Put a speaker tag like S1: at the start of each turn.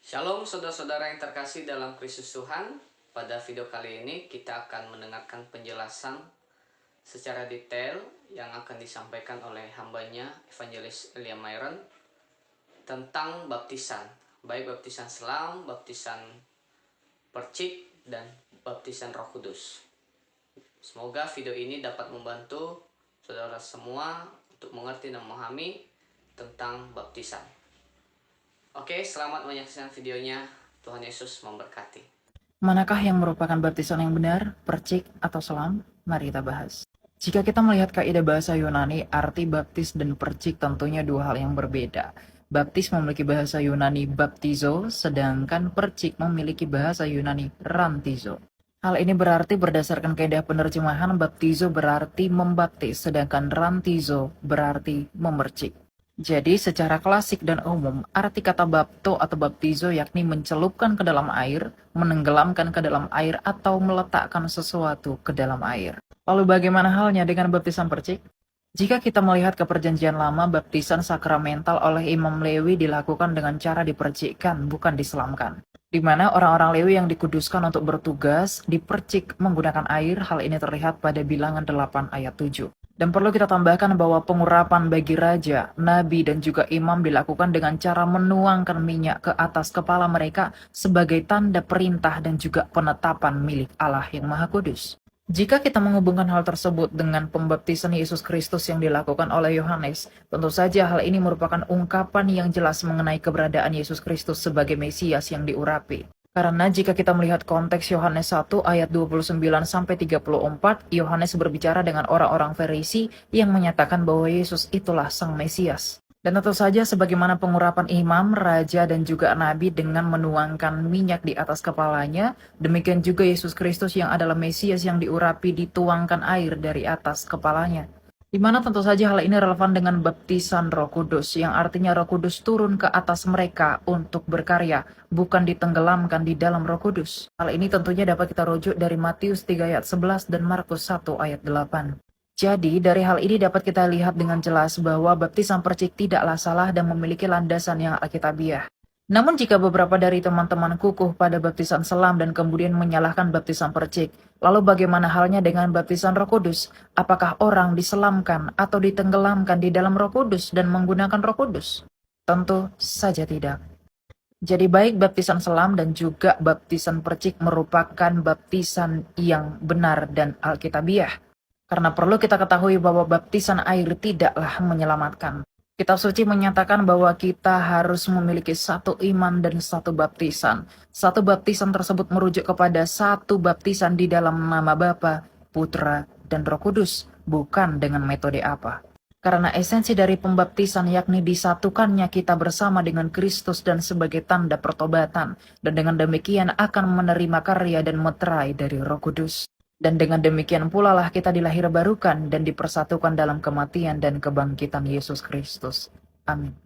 S1: Shalom saudara-saudara yang terkasih dalam Kristus Tuhan. Pada video kali ini kita akan mendengarkan penjelasan secara detail yang akan disampaikan oleh hambanya Evangelis Elia Myron tentang baptisan, baik baptisan selam, baptisan percik, dan baptisan Roh Kudus. Semoga video ini dapat membantu saudara semua untuk mengerti dan memahami tentang baptisan. Oke, selamat menyaksikan videonya. Tuhan Yesus memberkati.
S2: Manakah yang merupakan baptisan yang benar, percik, atau selam? Mari kita bahas. Jika kita melihat kaidah bahasa Yunani, arti baptis dan percik tentunya dua hal yang berbeda. Baptis memiliki bahasa Yunani baptizo, sedangkan percik memiliki bahasa Yunani rantizo. Hal ini berarti berdasarkan kaidah penerjemahan, baptizo berarti membaptis, sedangkan rantizo berarti memercik. Jadi secara klasik dan umum, arti kata bapto atau baptizo yakni mencelupkan ke dalam air, menenggelamkan ke dalam air, atau meletakkan sesuatu ke dalam air. Lalu bagaimana halnya dengan baptisan percik? Jika kita melihat ke perjanjian lama, baptisan sakramental oleh Imam Lewi dilakukan dengan cara dipercikkan, bukan diselamkan. Di mana orang-orang Lewi yang dikuduskan untuk bertugas dipercik menggunakan air. Hal ini terlihat pada Bilangan 8 ayat 7. Dan perlu kita tambahkan bahwa pengurapan bagi raja, nabi, dan juga imam dilakukan dengan cara menuangkan minyak ke atas kepala mereka sebagai tanda perintah dan juga penetapan milik Allah yang Maha Kudus. Jika kita menghubungkan hal tersebut dengan pembaptisan Yesus Kristus yang dilakukan oleh Yohanes, tentu saja hal ini merupakan ungkapan yang jelas mengenai keberadaan Yesus Kristus sebagai Mesias yang diurapi. Karena jika kita melihat konteks Yohanes 1 ayat 29-34, Yohanes berbicara dengan orang-orang Farisi yang menyatakan bahwa Yesus itulah Sang Mesias. Dan tentu saja sebagaimana pengurapan imam, raja, dan juga nabi dengan menuangkan minyak di atas kepalanya, demikian juga Yesus Kristus yang adalah Mesias yang diurapi dituangkan air dari atas kepalanya. Di mana tentu saja hal ini relevan dengan baptisan Roh Kudus, yang artinya Roh Kudus turun ke atas mereka untuk berkarya, bukan ditenggelamkan di dalam Roh Kudus. Hal ini tentunya dapat kita rujuk dari Matius 3 ayat 11 dan Markus 1 ayat 8. Jadi, dari hal ini dapat kita lihat dengan jelas bahwa baptisan percik tidaklah salah dan memiliki landasan yang alkitabiah. Namun jika beberapa dari teman-teman kukuh pada baptisan selam dan kemudian menyalahkan baptisan percik, lalu bagaimana halnya dengan baptisan Roh Kudus? Apakah orang diselamkan atau ditenggelamkan di dalam Roh Kudus dan menggunakan Roh Kudus? Tentu saja tidak. Jadi baik baptisan selam dan juga baptisan percik merupakan baptisan yang benar dan alkitabiah. Karena perlu kita ketahui bahwa baptisan air tidaklah menyelamatkan. Kitab suci menyatakan bahwa kita harus memiliki satu iman dan satu baptisan. Satu baptisan tersebut merujuk kepada satu baptisan di dalam nama Bapa, Putra, dan Roh Kudus, bukan dengan metode apa. Karena esensi dari pembaptisan yakni disatukannya kita bersama dengan Kristus dan sebagai tanda pertobatan, dan dengan demikian akan menerima karya dan meterai dari Roh Kudus. Dan dengan demikian pula lah kita dilahirbarukan dan dipersatukan dalam kematian dan kebangkitan Yesus Kristus. Amin.